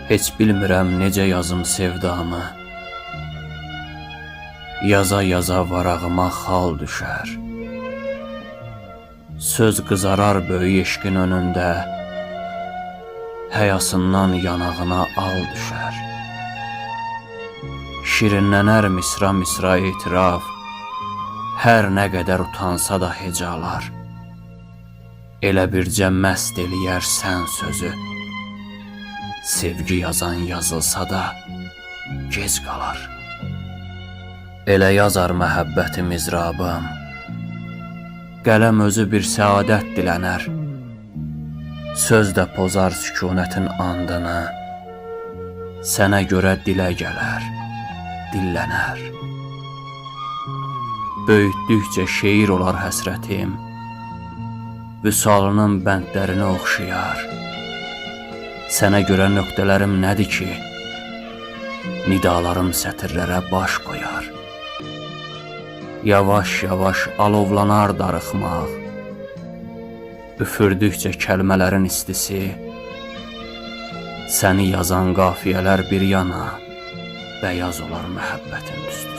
Heç bilmirəm necə yazım sevdamı. Yaza yaza varağıma xal düşər. Söz qızarar böyük eşqin önündə, həyasından yanağına al düşər. Şirinlənər misra misra etiraf, hər nə qədər utansa da hecalar. Elə bircə məst eləyər sən sözü, sevgi yazan yazılsa da gec qalar. Elə yazar məhəbbəti mizrabım, qələm özü bir səadət dilənər. Söz də pozar sükunətin andını, sənə görə dilə gələr, dillənər. Böyütdükcə şeir olar həsrətim, vüsalının bəndlərini oxşayar. Sənə görə nöqtələrim nədir ki, nidalarım sətirlərə baş qoyar. Yavaş yavaş alovlanar darıxmaq, üfürdükcə kəlmələrin istisi, səni yazan qafiyələr bir yana, bəyaz olar məhəbbətin üstü.